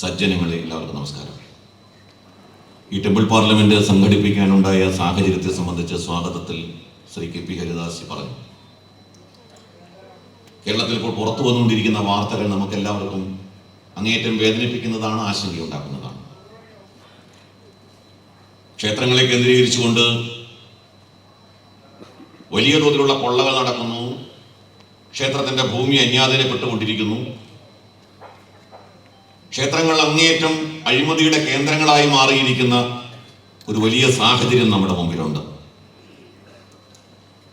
സജ്ജനങ്ങളെ എല്ലാവർക്കും നമസ്കാരം. ഈ ടെമ്പിൾ പാർലമെന്റ് സംഘടിപ്പിക്കാനുണ്ടായ സാഹചര്യത്തെ സംബന്ധിച്ച് സ്വാഗതത്തിൽ ശ്രീ കെ പി ഹരിദാസ് പറഞ്ഞു. കേരളത്തിൽ ഇപ്പോൾ പുറത്തു വന്നുകൊണ്ടിരിക്കുന്ന വാർത്തകൾ നമുക്ക് എല്ലാവർക്കും അങ്ങേയറ്റം വേദനിപ്പിക്കുന്നതാണ്, ആശങ്കയുണ്ടാക്കുന്നതാണ്. ക്ഷേത്രങ്ങളെ കേന്ദ്രീകരിച്ചുകൊണ്ട് വലിയ തോതിലുള്ള കൊള്ളകൾ നടക്കുന്നു. ക്ഷേത്രത്തിന്റെ ഭൂമി അന്യാധീനപ്പെട്ടുകൊണ്ടിരിക്കുന്നു. ക്ഷേത്രങ്ങൾ അങ്ങേയറ്റം അഴിമതിയുടെ കേന്ദ്രങ്ങളായി മാറിയിരിക്കുന്ന ഒരു വലിയ സാഹചര്യം നമ്മുടെ മുമ്പിലുണ്ട്.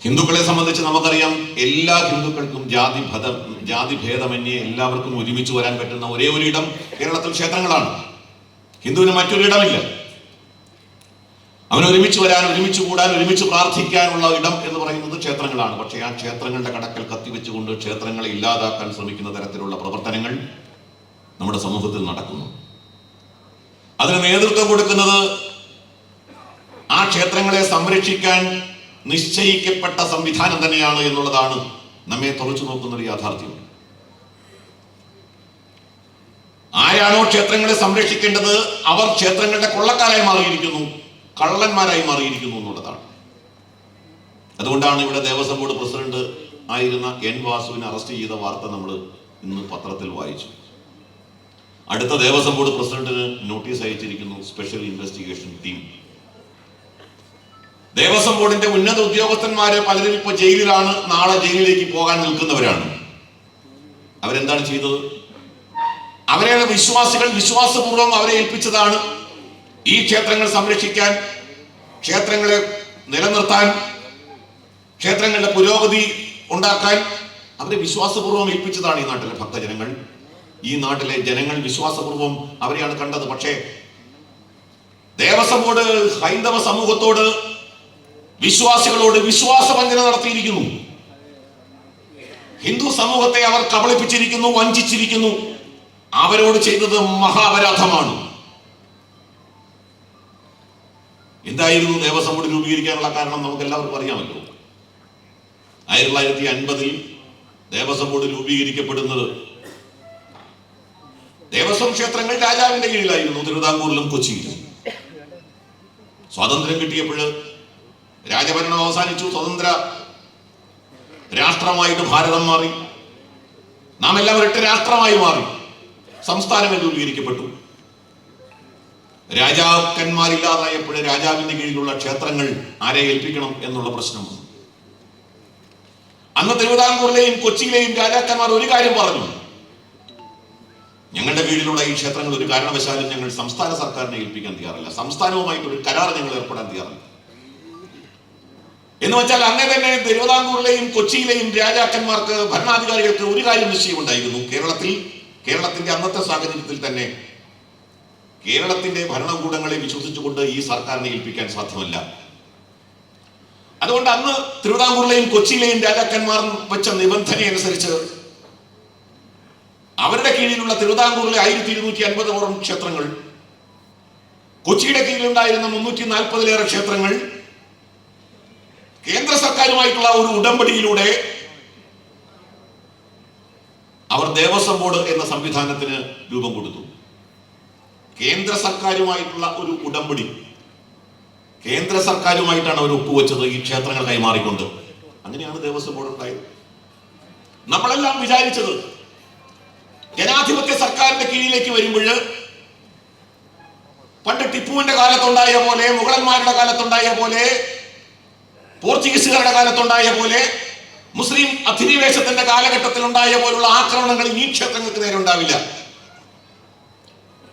ഹിന്ദുക്കളെ സംബന്ധിച്ച് നമുക്കറിയാം, എല്ലാ ഹിന്ദുക്കൾക്കും ജാതിഭേദമന്യേ എല്ലാവർക്കും ഒരുമിച്ച് വരാൻ പറ്റുന്ന ഒരേ ഒരു ഇടം കേരളത്തിൽ ക്ഷേത്രങ്ങളാണ്. ഹിന്ദുവിന് മറ്റൊരിടമില്ല. അവന് ഒരുമിച്ച് വരാൻ, ഒരുമിച്ച് കൂടാൻ, ഒരുമിച്ച് പ്രാർത്ഥിക്കാനുള്ള ഇടം എന്ന് പറയുന്നത് ക്ഷേത്രങ്ങളാണ്. പക്ഷേ ആ ക്ഷേത്രങ്ങളുടെ കടക്കൽ കത്തിവെച്ചുകൊണ്ട് ക്ഷേത്രങ്ങളെ ഇല്ലാതാക്കാൻ ശ്രമിക്കുന്ന തരത്തിലുള്ള പ്രവർത്തനങ്ങൾ നമ്മുടെ സമൂഹത്തിൽ നടക്കുന്നു. അതിന് നേതൃത്വം കൊടുക്കുന്നത് ആ ക്ഷേത്രങ്ങളെ സംരക്ഷിക്കാൻ നിശ്ചയിക്കപ്പെട്ട സംവിധാനം തന്നെയാണ് എന്നുള്ളതാണ് നമ്മെ തുറച്ചു നോക്കുന്ന ഒരു യാഥാർത്ഥ്യം. ആരാണോ ക്ഷേത്രങ്ങളെ സംരക്ഷിക്കേണ്ടത് അവർ ക്ഷേത്രങ്ങളുടെ കൊള്ളക്കാരായി മാറിയിരിക്കുന്നു, കള്ളന്മാരായി മാറിയിരിക്കുന്നു എന്നുള്ളതാണ്. അതുകൊണ്ടാണ് ഇവിടെ ദേവസ്വം ബോർഡ് പ്രസിഡന്റ് ആയിരുന്ന എൻ വാസുവിനെ അറസ്റ്റ് ചെയ്ത വാർത്ത നമ്മൾ ഇന്ന് പത്രത്തിൽ വായിച്ചു. അടുത്ത ദേവസ്വം ബോർഡ് പ്രസിഡന്റിന് നോട്ടീസ് അയച്ചിരിക്കുന്നു സ്പെഷ്യൽ ഇൻവെസ്റ്റിഗേഷൻ ടീം. ദേവസ്വം ബോർഡിന്റെ ഉന്നത ഉദ്യോഗസ്ഥന്മാര് പലരും ഇപ്പൊ ജയിലിലാണ്, നാളെ ജയിലിലേക്ക് പോകാൻ നിൽക്കുന്നവരാണ്. അവരെന്താണ് ചെയ്തത്? അവരെ വിശ്വാസികൾ വിശ്വാസപൂർവ്വം അവരെ ഏൽപ്പിച്ചതാണ് ഈ ക്ഷേത്രങ്ങൾ സംരക്ഷിക്കാൻ, ക്ഷേത്രങ്ങളെ നിലനിർത്താൻ, ക്ഷേത്രങ്ങളുടെ പുരോഗതി ഉണ്ടാക്കാൻ അവരെ വിശ്വാസപൂർവ്വം ഏൽപ്പിച്ചതാണ് ഈ നാട്ടിലെ ഭക്തജനങ്ങൾ. ഈ നാട്ടിലെ ജനങ്ങൾ വിശ്വാസപൂർവ്വം അവരെയാണ് കണ്ടത്. പക്ഷേ ദേവസ്വം ബോർഡ് ഹൈന്ദവ സമൂഹത്തോട്, വിശ്വാസികളോട് വിശ്വാസവഞ്ചന നടത്തിയിരിക്കുന്നു. ഹിന്ദു സമൂഹത്തെ അവർ കബളിപ്പിച്ചിരിക്കുന്നു, വഞ്ചിച്ചിരിക്കുന്നു. അവരോട് ചെയ്തത് മഹാപരാധമാണ്. എന്തായിരുന്നു ദേവസ്വം ബോർഡ് രൂപീകരിക്കാനുള്ള കാരണം? നമുക്ക് എല്ലാവർക്കും അറിയാമല്ലോ. 1950 ദേവസ്വം ബോർഡ് രൂപീകരിക്കപ്പെടുന്നത്, ദേവസ്വം ക്ഷേത്രങ്ങൾ രാജാവിന്റെ കീഴിലായിരുന്നു, തിരുവിതാംകൂറിലും കൊച്ചിയിലും. സ്വാതന്ത്ര്യം കിട്ടിയപ്പോൾ രാജഭരണം അവസാനിച്ചു, സ്വതന്ത്ര രാഷ്ട്രമായിട്ട് ഭാരതം മാറി. നാം എല്ലാം ഒരൊറ്റ രാഷ്ട്രമായി മാറി. സംസ്ഥാനങ്ങൾ രൂപീകരിക്കപ്പെട്ടു. രാജാക്കന്മാരില്ലാതായപ്പോൾ രാജാവിന്റെ കീഴിലുള്ള ക്ഷേത്രങ്ങൾ ആരെ ഏൽപ്പിക്കണം എന്നുള്ള പ്രശ്നം വന്നു. അന്ന് തിരുവിതാംകൂറിലെയും കൊച്ചിയിലെയും രാജാക്കന്മാർ ഒരു കാര്യം പറഞ്ഞു: ഞങ്ങളുടെ കീഴിലുള്ള ഈ ക്ഷേത്രങ്ങൾ ഒരു കാരണവശാലും ഞങ്ങൾ സംസ്ഥാന സർക്കാരിനെ ഏൽപ്പിക്കാൻ തയ്യാറില്ല, സംസ്ഥാനവുമായിട്ട് ഒരു കരാർ ഞങ്ങൾ ഏർപ്പെടാൻ തയ്യാറില്ല. എന്ന് വെച്ചാൽ അങ്ങനെ തന്നെ തിരുവിതാംകൂറിലെയും കൊച്ചിയിലെയും രാജാക്കന്മാർക്ക്, ഭരണാധികാരികൾക്ക് ഒരു കാര്യം നിശ്ചയമുണ്ടായിരുന്നു: കേരളത്തിന്റെ അന്നത്തെ സാഹചര്യത്തിൽ തന്നെ കേരളത്തിന്റെ ഭരണകൂടങ്ങളെ വിശ്വസിച്ചുകൊണ്ട് ഈ സർക്കാരിനെ ഏൽപ്പിക്കാൻ സാധ്യമല്ല. അതുകൊണ്ട് അന്ന് തിരുവിതാംകൂറിലെയും കൊച്ചിയിലെയും രാജാക്കന്മാർ വെച്ച നിബന്ധനയനുസരിച്ച് അവരുടെ കീഴിലുള്ള തിരുവിതാംകൂറിലെ 1250 ക്ഷേത്രങ്ങൾ, കൊച്ചിയുടെ കീഴിലുണ്ടായിരുന്ന 340-ലേറെ ക്ഷേത്രങ്ങൾ കേന്ദ്ര സർക്കാരുമായിട്ടുള്ള ഒരു ഉടമ്പടിയിലൂടെ അവർ ദേവസ്വം ബോർഡ് എന്ന സംവിധാനത്തിന് രൂപം കൊടുത്തു. കേന്ദ്ര സർക്കാരുമായിട്ടുള്ള ഒരു ഉടമ്പടി, കേന്ദ്ര സർക്കാരുമായിട്ടാണ് അവർ ഒപ്പുവെച്ചത് ഈ ക്ഷേത്രങ്ങൾ കൈമാറിക്കൊണ്ട്. അങ്ങനെയാണ് ദേവസ്വം ബോർഡ് ഉണ്ടായത്. നമ്മളെല്ലാം വിചാരിച്ചത് ജനാധിപത്യ സർക്കാരിന്റെ കീഴിലേക്ക് വരുമ്പോൾ പണ്ട് ടിപ്പുവിന്റെ കാലത്തുണ്ടായ പോലെ, മുഗളന്മാരുടെ കാലത്തുണ്ടായ പോലെ, പോർച്ചുഗീസുകാരുടെ കാലത്തുണ്ടായ പോലെ, മുസ്ലിം അധിനിവേശത്തിന്റെ കാലഘട്ടത്തിൽ ഉണ്ടായ പോലുള്ള ആക്രമണങ്ങൾ ഈ ക്ഷേത്രങ്ങൾക്ക് നേരെ ഉണ്ടാവില്ല.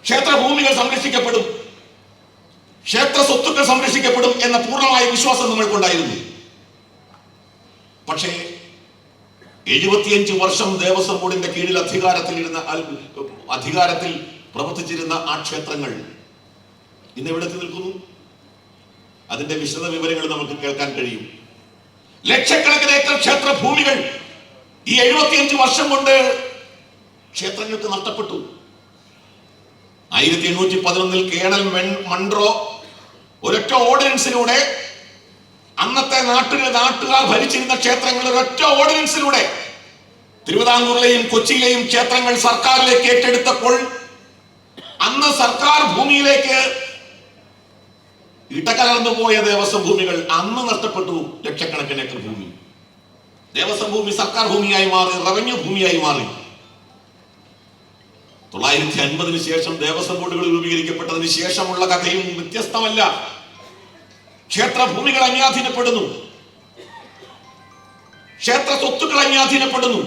ക്ഷേത്രഭൂമികൾ സംരക്ഷിക്കപ്പെടും, ക്ഷേത്ര സ്വത്തുക്കൾ സംരക്ഷിക്കപ്പെടും എന്ന പൂർണ്ണമായ വിശ്വാസം നമ്മൾക്കുണ്ടായിരുന്നു. പക്ഷേ 75 വർഷം ദേവസ്വം ബോർഡിന്റെ കീഴിൽ അധികാരത്തിൽ പ്രവർത്തിച്ചിരുന്ന ആ ക്ഷേത്രങ്ങൾ ഇന്ന് എവിടെ നിൽക്കുന്നു? അതിന്റെ വിശദ വിവരങ്ങൾ നമുക്ക് കേൾക്കാൻ കഴിയും. ലക്ഷക്കണക്കിന് ഏക്കർ ക്ഷേത്ര ഭൂമികൾ ഈ 75 വർഷം കൊണ്ട് ക്ഷേത്രങ്ങൾക്ക് നഷ്ടപ്പെട്ടു. 1811 കേണൽ മൺട്രോ ഒരൊറ്റ ഓർഡിനൻസിലൂടെ അന്നത്തെ നാട്ടുകാർ ഭരിച്ചിരുന്ന ക്ഷേത്രങ്ങൾ ഒരൊറ്റ ഓർഡിനൻസിലൂടെ തിരുവിതാംകൂറിലെയും കൊച്ചിയിലെയും ക്ഷേത്രങ്ങൾ സർക്കാരിലേക്ക് ഏറ്റെടുത്തപ്പോൾ ഭൂമിയിലേക്ക് ഇടകലർന്നു പോയ ദേവസ്വം ഭൂമികൾ അന്ന് നഷ്ടപ്പെട്ടു. ലക്ഷക്കണക്കിന് ഏക്കർ ഭൂമി ദേവസ്വം ഭൂമി സർക്കാർ ഭൂമിയായി മാറി, റവന്യൂ ഭൂമിയായി മാറി. 950 ശേഷം ദേവസ്വം ബോർഡുകൾ രൂപീകരിക്കപ്പെട്ടതിന് ശേഷമുള്ള കഥയും വ്യത്യസ്തമല്ല. ക്ഷേത്ര ഭൂമികൾ അന്യാധീനപ്പെടുന്നു, ക്ഷേത്ര സ്വത്തുക്കൾ അന്യാധീനപ്പെടുന്നു,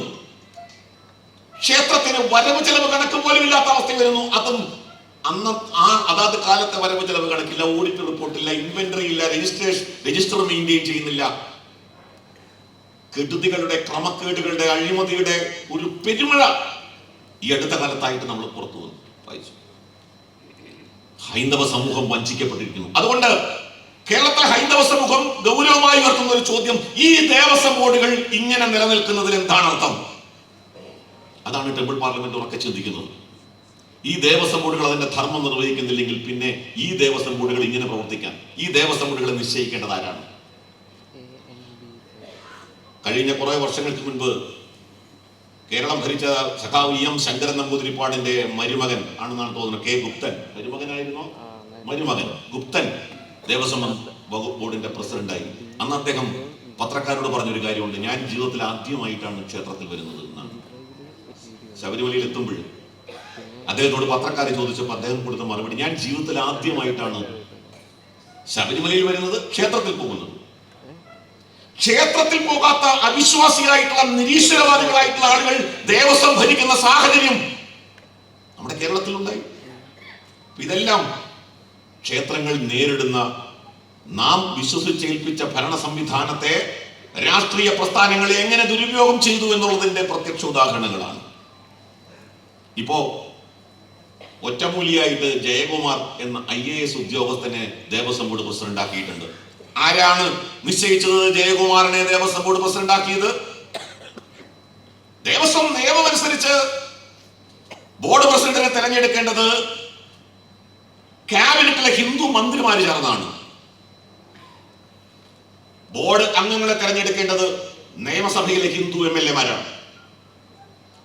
ക്ഷേത്രത്തിന് വരവ് ചെലവ് കണക്ക് പോലും ഇല്ലാത്ത അവസ്ഥ വരുന്നു. അതും അന്ന് അതാത് കാലത്തെ വരവ് ചെലവ് കണക്കില്ല, ഓഡിറ്റ് റിപ്പോർട്ടില്ല, ഇൻവെന്ററി ഇല്ല, രജിസ്റ്റർ മെയിൻറ്റെയിൻ ചെയ്യുന്നില്ല. കെടുതികളുടെ, ക്രമക്കേടുകളുടെ, അഴിമതിയുടെ ഒരു പെരുമഴ ഈ അടുത്ത കാലത്തായിട്ട് നമ്മൾ പുറത്തു വന്നു വായിച്ചു. ഹൈന്ദവ സമൂഹം വഞ്ചിക്കപ്പെട്ടിരിക്കുന്നു. അതുകൊണ്ട് കേരളത്തിലെ ഹൈന്ദവ സമൂഹം ഗൗരവമായി ഉയർത്തുന്ന ഒരു ചോദ്യം, ഈ ദേവസ്വം ബോർഡുകൾ ഇങ്ങനെ നിലനിൽക്കുന്നതിൽ എന്താണ് അർത്ഥം? അതാണ് ടെമ്പിൾ പാർലമെന്റ് ഉറക്കെ ചിന്തിക്കുന്നത്. ഈ ദേവസ്വം ബോർഡുകൾ അതിന്റെ ധർമ്മം നിർവഹിക്കുന്നില്ലെങ്കിൽ പിന്നെ ഈ ദേവസ്വം ബോർഡുകൾ ഇങ്ങനെ പ്രവർത്തിക്കാൻ, ഈ ദേവസ്വം ബോർഡുകളെ നിശ്ചയിക്കേണ്ടത് ആരാണ്? കഴിഞ്ഞ കുറെ വർഷങ്ങൾക്ക് മുൻപ് കേരളം ഭരിച്ച സഖാവ് എം ശങ്കരൻ നമ്പൂതിരിപ്പാടിന്റെ മരുമകൻ ആണെന്നാണ് തോന്നുന്നത്, കെ ഗുപ്തൻ, മരുമകനായിരുന്നോ? മരുമകൻ ഗുപ്തൻ ദേവസ്വം വകുപ്പ് ബോർഡിന്റെ പ്രസിഡന്റായി. അന്ന് അദ്ദേഹം പത്രക്കാരോട് പറഞ്ഞൊരു കാര്യമുണ്ട്, ഞാൻ ജീവിതത്തിൽ ആദ്യമായിട്ടാണ് ക്ഷേത്രത്തിൽ വരുന്നത് എന്നാണ്. ശബരിമലയിൽ എത്തുമ്പോൾ അദ്ദേഹത്തോട് പത്രക്കാരെ ചോദിച്ചപ്പോൾ അദ്ദേഹം കൊടുത്ത മറുപടി, ഞാൻ ജീവിതത്തിൽ ആദ്യമായിട്ടാണ് ശബരിമലയിൽ വരുന്നത്, ക്ഷേത്രത്തിൽ പോകുന്നത്. ക്ഷേത്രത്തിൽ പോകാത്ത അവിശ്വാസികളായിട്ടുള്ള, നിരീശ്വരവാദികളായിട്ടുള്ള ആളുകൾ ദേവസ്വം ഭരിക്കുന്ന സാഹചര്യം നമ്മുടെ കേരളത്തിലുണ്ടായി. ഇതെല്ലാം ക്ഷേത്രങ്ങൾ നേരിടുന്ന, നാം വിശ്വസിച്ചേൽപ്പിച്ച ഭരണ സംവിധാനത്തെ രാഷ്ട്രീയ പ്രസ്ഥാനങ്ങൾ എങ്ങനെ ദുരുപയോഗം ചെയ്തു എന്നുള്ളതിന്റെ പ്രത്യക്ഷ ഉദാഹരണങ്ങളാണ്. ഇപ്പോ ഒറ്റമൂലിയായിട്ട് ജയകുമാർ എന്ന IAS ഉദ്യോഗസ്ഥനെ ദേവസ്വം ബോർഡ് പ്രസിഡന്റ് ആക്കിയിട്ടുണ്ട്. ആരാണ് നിശ്ചയിച്ചത് ജയകുമാറിനെ ദേവസ്വം ബോർഡ് പ്രസിഡന്റ് ആക്കിയത്? ദേവസ്വം നിയമം അനുസരിച്ച് ബോർഡ് പ്രസിഡന്റിനെ തെരഞ്ഞെടുക്കേണ്ടത് ക്യാബിനറ്റിലെ ഹിന്ദു മന്ത്രിമാര് ചേർന്നാണ്. ബോർഡ് അംഗങ്ങളെ തെരഞ്ഞെടുക്കേണ്ടത് നിയമസഭയിലെ ഹിന്ദു MLA-മാരാണ്.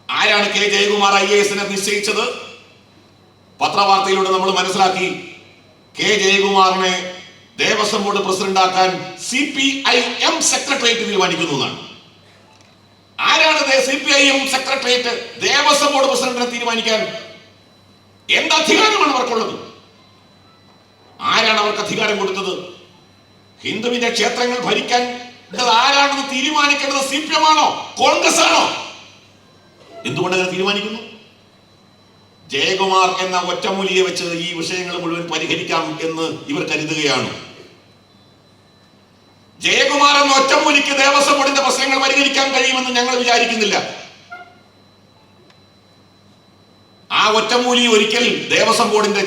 ആരാണ് കെ ജയകുമാർ IAS-നെ നിശ്ചയിച്ചത്? പത്രവാർത്തയിലൂടെ നമ്മൾ മനസ്സിലാക്കി, കെ ജയകുമാറിനെ ദേവസ്വം ബോർഡ് പ്രസിഡന്റ് ആക്കാൻ CPIM സെക്രട്ടേറിയറ്റ് തീരുമാനിക്കുന്നു എന്നാണ്. ആരാണ് CPIM സെക്രട്ടേറിയറ്റ് ദേവസ്വം ബോർഡ് പ്രസിഡന്റിനെ തീരുമാനിക്കാൻ? എന്ത് അധികാരമാണ് അവർക്കുള്ളത്? ആരാണ് അവർക്ക് അധികാരം കൊടുത്തത്? ഹിന്ദുവിന്റെ ക്ഷേത്രങ്ങൾ ഭരിക്കാൻ ആരാണെന്ന് തീരുമാനിക്കേണ്ടത് CPM ആണോ, കോൺഗ്രസ് ആണോ? എന്തുകൊണ്ട് അങ്ങനെ തീരുമാനിക്കുന്നു? ജയകുമാർ എന്ന ഒറ്റമൂലിയെ വെച്ച് ഈ വിഷയങ്ങൾ മുഴുവൻ പരിഹരിക്കാം എന്ന് ഇവർ കരുതുകയാണ്. ജയകുമാർ എന്ന ഒറ്റമൂലിക്ക് ദേവസ്വം ബോർഡിന്റെ പ്രശ്നങ്ങൾ പരിഹരിക്കാൻ കഴിയുമെന്ന് ഞങ്ങൾ വിചാരിക്കുന്നില്ല. ആ ഒറ്റമൂലി ഒരിക്കൽ ദേവസ്വം ബോർഡിന്റെ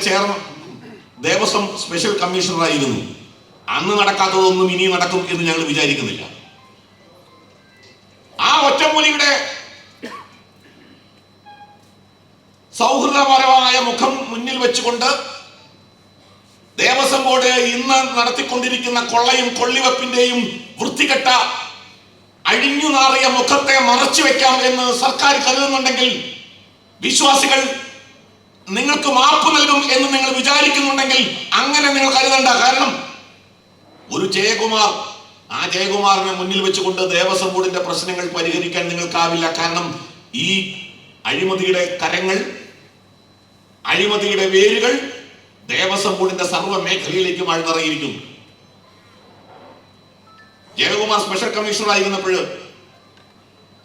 ദേവസ്വം സ്പെഷ്യൽ കമ്മീഷണറായിരുന്നു. അന്ന് നടക്കാത്തതൊന്നും ഇനി നടക്കും എന്ന് ഞങ്ങൾ വിചാരിക്കുന്നില്ല. ആ ഒറ്റമൂലിയുടെ സൗഹൃദപരമായ മുഖം മുന്നിൽ വെച്ചുകൊണ്ട് ദേവസ്വം ബോർഡ് ഇന്ന് നടത്തിക്കൊണ്ടിരിക്കുന്ന കൊള്ളയും കൊള്ളിവെപ്പിന്റെയും വൃത്തികെട്ട അഴിഞ്ഞു നാറിയ മുഖത്തെ മറച്ചു വെക്കാം എന്ന് സർക്കാർ കരുതുന്നുണ്ടെങ്കിൽ, വിശ്വാസികൾ നിങ്ങൾക്ക് മാപ്പ് നൽകും എന്ന് നിങ്ങൾ വിചാരിക്കുന്നുണ്ടെങ്കിൽ അങ്ങനെ നിങ്ങൾ കരുതണ്ട. കാരണം ഒരു ജയകുമാർ, ആ ജയകുമാറിനെ മുന്നിൽ വെച്ചുകൊണ്ട് ദേവസ്വം ബോർഡിന്റെ പ്രശ്നങ്ങൾ പരിഹരിക്കാൻ നിങ്ങൾക്കാവില്ല. കാരണം ഈ അഴിമതിയുടെ കരങ്ങൾ, അഴിമതിയുടെ വേരുകൾ ദേവസ്വം ബോർഡിന്റെ സർവ്വ മേഖലയിലേക്കും ആഴ്ന്നിറങ്ങിയിരിക്കുന്നു. ജയകുമാർ സ്പെഷ്യൽ കമ്മീഷണർ ആയിരുന്നപ്പോൾ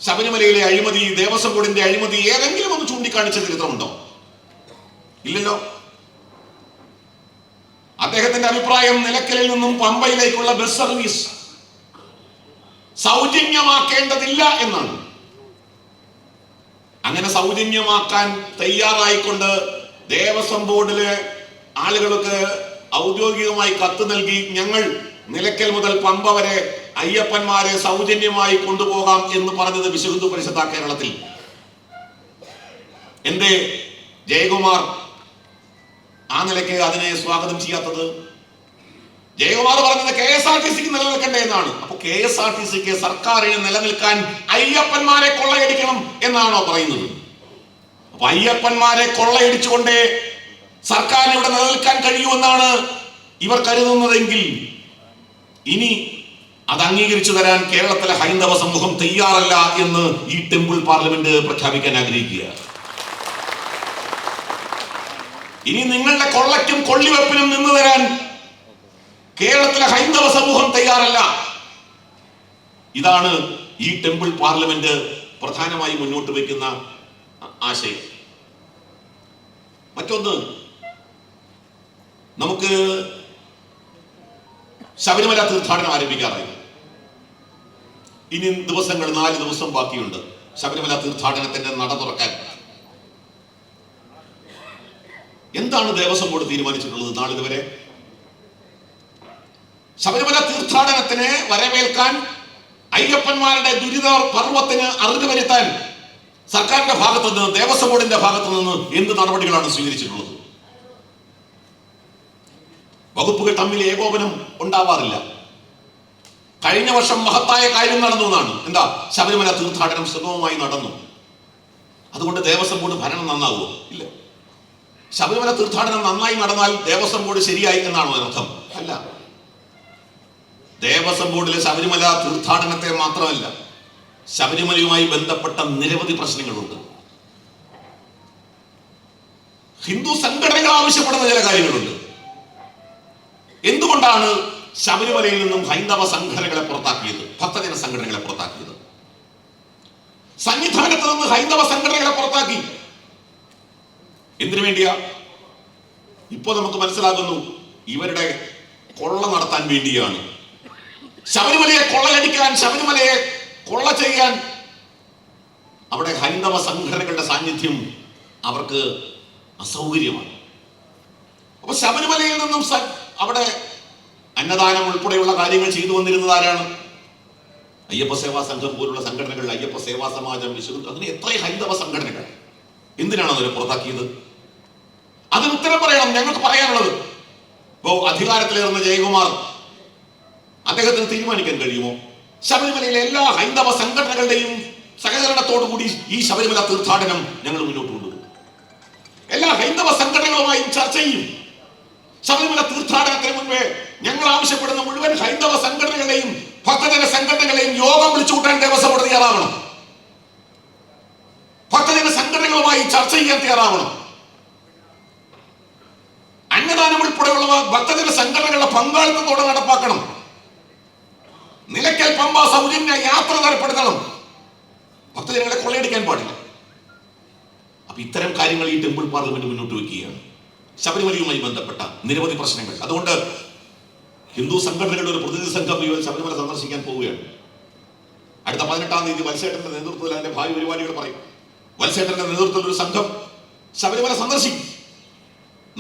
ശബരിമലയിലെ അഴിമതി, ദേവസ്വം ബോർഡിന്റെ അഴിമതി ഏതെങ്കിലും ഒന്ന് ചൂണ്ടിക്കാണിച്ച ചരിത്രമുണ്ടോ? ഇല്ലല്ലോ. അദ്ദേഹത്തിന്റെ അഭിപ്രായം നിലയ്ക്കലിൽ നിന്നും പമ്പയിലേക്കുള്ള ബസ് സർവീസ് സൗജന്യമാക്കേണ്ടതില്ല എന്നാണ്. അങ്ങനെ സൗജന്യമാക്കാൻ തയ്യാറായിക്കൊണ്ട് ദേവസ്വം ബോർഡിലെ ആളുകൾക്ക് ഔദ്യോഗികമായി കത്ത് നൽകി, ഞങ്ങൾ നിലയ്ക്കൽ മുതൽ പമ്പ വരെ അയ്യപ്പന്മാരെ സൗജന്യമായി കൊണ്ടുപോകാം എന്ന് പറഞ്ഞത് വിശ്വഹിന്ദു പരിഷത്ത് കേരളത്തിൽ. എന്തേ ജയകുമാർ ആ നിലയ്ക്ക് അതിനെ സ്വാഗതം ചെയ്യാത്തത്? ജയകുമാർ പറഞ്ഞത് KSRTCക്ക് നിലനിൽക്കണ്ടേ എന്നാണ്. അപ്പൊ KSRTCക്ക്, സർക്കാരിന് നിലനിൽക്കാൻ അയ്യപ്പന്മാരെ കൊള്ളയടിക്കണം എന്നാണോ പറയുന്നത്? അപ്പൊ അയ്യപ്പന്മാരെ കൊള്ളയടിച്ചുകൊണ്ടേ സർക്കാരിന് ഇവിടെ നിലനിൽക്കാൻ കഴിയുമെന്നാണ് ഇവർ കരുതുന്നതെങ്കിൽ ഇനി അത് അംഗീകരിച്ചു തരാൻ കേരളത്തിലെ ഹൈന്ദവ സമൂഹം തയ്യാറല്ല എന്ന് ഈ ടെമ്പിൾ പാർലമെന്റ് പ്രഖ്യാപിക്കാൻ ആഗ്രഹിക്കുക. ഇനി നിങ്ങളുടെ കൊള്ളയ്ക്കും കൊള്ളിവെപ്പിനും നിന്ന് തരാൻ കേരളത്തിലെ ഹൈന്ദവ സമൂഹം തയ്യാറല്ല. ഇതാണ് ഈ ടെമ്പിൾ പാർലമെന്റ് പ്രധാനമായി മുന്നോട്ട് വയ്ക്കുന്ന ആശയം. മറ്റൊന്ന്, നമുക്ക് ശബരിമല തീർത്ഥാടനം ആരംഭിക്കാറായി. ഇനി ദിവസങ്ങൾ 4 ദിവസം ബാക്കിയുണ്ട് ശബരിമല തീർത്ഥാടനത്തിന്റെ നട തുറക്കാൻ. എന്താണ് ദേവസ്വം ബോർഡ് തീരുമാനിച്ചിട്ടുള്ളത് നാളിതുവരെ? ശബരിമല തീർത്ഥാടനത്തിന് വരവേൽക്കാൻ അയ്യപ്പന്മാരുടെ ദുരിത പർവ്വത്തിന് അറുതി വരുത്താൻ സർക്കാരിന്റെ ഭാഗത്തു നിന്ന്, ദേവസ്വം ബോർഡിന്റെ ഭാഗത്തു നിന്ന് എന്ത് നടപടികളാണ് സ്വീകരിച്ചിട്ടുള്ളത്? വകുപ്പുകൾ തമ്മിൽ ഏകോപനം ഉണ്ടാവാറില്ല. കഴിഞ്ഞ വർഷം മഹത്തായ കാര്യം നടന്നു എന്നാണ്. എന്താ? ശബരിമല തീർത്ഥാടനം സുഗമമായി നടന്നു. അതുകൊണ്ട് ദേവസ്വം ബോർഡ് ഭരണം നന്നാവുമോ? ഇല്ല. ശബരിമല തീർത്ഥാടനം നന്നായി നടന്നാൽ ദേവസ്വം ബോർഡ് ശരിയായി എന്നാണോ അർത്ഥം? അല്ല. ദേവസ്വം ബോർഡിലെ ശബരിമല തീർത്ഥാടനത്തെ മാത്രമല്ല, ശബരിമലയുമായി ബന്ധപ്പെട്ട നിരവധി പ്രശ്നങ്ങളുണ്ട്. ഹിന്ദു സംഘടനകൾ ആവശ്യപ്പെടുന്ന ചില കാര്യങ്ങളുണ്ട്. എന്തുകൊണ്ടാണ് ശബരിമലയിൽ നിന്നും ഹൈന്ദവ സംഘടനകളെ പുറത്താക്കിയത്, ഭക്തജന സംഘടനകളെ പുറത്താക്കിയത്? സന്നിധാനത്ത് നിന്ന് ഹൈന്ദവ സംഘടനകളെ പുറത്താക്കി. എന്തിനു വേണ്ടിയാ? ഇപ്പോ നമുക്ക് മനസ്സിലാകുന്നു, ഇവരുടെ കൊള്ള നടത്താൻ വേണ്ടിയാണ്. ശബരിമലയെ കൊള്ളയടിക്കാൻ, ശബരിമലയെ കൊള്ള ചെയ്യാൻ അവിടെ ഹൈന്ദവ സംഘടനകളുടെ സാന്നിധ്യം അവർക്ക് അസൗകര്യമാണ്. അപ്പൊ ശബരിമലയിൽ നിന്നും അവിടെ അന്നദാനം ഉൾപ്പെടെയുള്ള കാര്യങ്ങൾ ചെയ്തു വന്നിരുന്നത് ആരാണ്? അയ്യപ്പ സേവാ സംഘം പോലുള്ള സംഘടനകൾ, അയ്യപ്പ സേവാ സമാജം, വിശുദ്ധ, അങ്ങനെ എത്ര ഹൈന്ദവ സംഘടനകൾ. എന്തിനാണ് അവരെ പുറത്താക്കിയത്? അതിന് ഉത്തരം പറയണം. ഞങ്ങൾക്ക് പറയാനുള്ളത്, ഇപ്പോ അധികാരത്തിലേറുന്ന ജയകുമാർ, അദ്ദേഹത്തിന് തീരുമാനിക്കാൻ കഴിയുമോ ശബരിമലയിലെ എല്ലാ ഹൈന്ദവ സംഘടനകളുടെയും സഹകരണത്തോടു കൂടി ഈ ശബരിമല തീർത്ഥാടനം ഞങ്ങൾ മുന്നോട്ട് കൊണ്ടുപോകും, എല്ലാ ഹൈന്ദവ സംഘടനകളുമായും ചർച്ച ചെയ്യും. ശബരിമല തീർത്ഥാടനത്തിന് മുൻപേ ഞങ്ങൾ ആവശ്യപ്പെടുന്ന മുഴുവൻ ഹൈന്ദവ സംഘടനകളെയും ഭക്തജന സംഘടനകളെയും യോഗം വിളിച്ചുകൂട്ടാൻ ദേവസ്വം ബോർഡ് തയ്യാറാവണം. ഭക്തജന സംഘടനകളുമായി ചർച്ച ചെയ്യാൻ തയ്യാറാവണം. അന്നദാനം ഉൾപ്പെടെയുള്ള ഭക്തജന സംഘടനകളുടെ പങ്കാളിത്തത്തോടെ നടപ്പാക്കണം. നിലയ്ക്കൽ പമ്പ സൗജന്യ യാത്ര ഏർപ്പെടുത്തണം. ഭക്തജനങ്ങളെ കൊള്ളയടിക്കാൻ പാടില്ല. അപ്പൊ ഇത്തരം കാര്യങ്ങൾ ഈ ടെമ്പിൾ പാർലമെന്റ് മുന്നോട്ട് വയ്ക്കുകയാണ്. ശബരിമലയുമായി ബന്ധപ്പെട്ട നിരവധി പ്രശ്നങ്ങൾ. അതുകൊണ്ട് ഹിന്ദു സംഘടനകളുടെ ഒരു പ്രതിനിധി സംഘം ശബരിമല സന്ദർശിക്കാൻ പോവുകയാണ്. അടുത്ത 18-ാം തീയതി വത്സേട്ടന്റെ നേതൃത്വത്തിൽ അതിന്റെ ഭാവി പരിപാടികൾ പറയും. വത്സേട്ടന്റെ നേതൃത്വത്തിൽ ഒരു സംഘം ശബരിമല സന്ദർശിക്കും.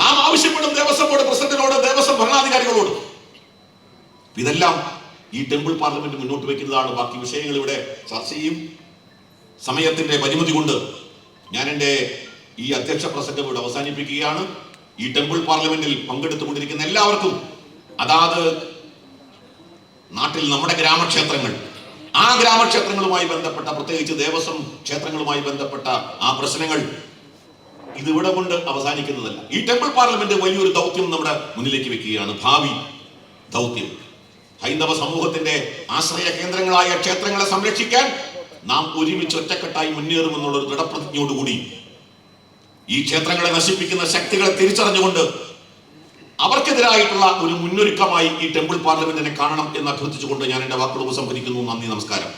നാം ആവശ്യപ്പെടും ദേവസ്വം ബോർഡ് പ്രസിഡന്റിനോട്, ദേവസ്വം ഭരണാധികാരികളോട്. ഇതെല്ലാം ഈ ടെമ്പിൾ പാർലമെന്റ് മുന്നോട്ട് വയ്ക്കുന്നതാണ്. ബാക്കി വിഷയങ്ങൾ ഇവിടെ ചർച്ച ചെയ്യും. സമയത്തിന്റെ പരിമിതി കൊണ്ട് ഞാൻ എൻ്റെ ഈ അധ്യക്ഷ പ്രസംഗം ഇവിടെ അവസാനിപ്പിക്കുകയാണ്. ഈ ടെമ്പിൾ പാർലമെന്റിൽ പങ്കെടുത്തുകൊണ്ടിരിക്കുന്ന എല്ലാവർക്കും അതാത് നാട്ടിൽ നമ്മുടെ ഗ്രാമക്ഷേത്രങ്ങൾ, ആ ഗ്രാമക്ഷേത്രങ്ങളുമായി ബന്ധപ്പെട്ട, പ്രത്യേകിച്ച് ദേവസ്വം ക്ഷേത്രങ്ങളുമായി ബന്ധപ്പെട്ട ആ പ്രശ്നങ്ങൾ ഇതിവിടെ കൊണ്ട് അവസാനിക്കുന്നതല്ല. ഈ ടെമ്പിൾ പാർലമെന്റ് വലിയൊരു ദൗത്യം നമ്മുടെ മുന്നിലേക്ക് വെക്കുകയാണ്. ഭാവി ദൗത്യം. ഹൈന്ദവ സമൂഹത്തിന്റെ ആശ്രയ കേന്ദ്രങ്ങളായ ക്ഷേത്രങ്ങളെ സംരക്ഷിക്കാൻ നാം ഒരുമിച്ച് ഒറ്റക്കെട്ടായി മുന്നേറുമെന്നുള്ള ഒരു ദൃഢപ്രതിജ്ഞയോടുകൂടി ഈ ക്ഷേത്രങ്ങളെ നശിപ്പിക്കുന്ന ശക്തികളെ തിരിച്ചറിഞ്ഞുകൊണ്ട് അവർക്കെതിരായിട്ടുള്ള ഒരു മുന്നൊരുക്കമായി ഈ ടെമ്പിൾ പാർലമെന്റിനെ കാണണം എന്ന് അഭ്യർത്ഥിച്ചുകൊണ്ട് ഞാൻ എന്റെ വാക്കുകൾ ഉപസംഹരിക്കുന്നു. നന്ദി, നമസ്കാരം.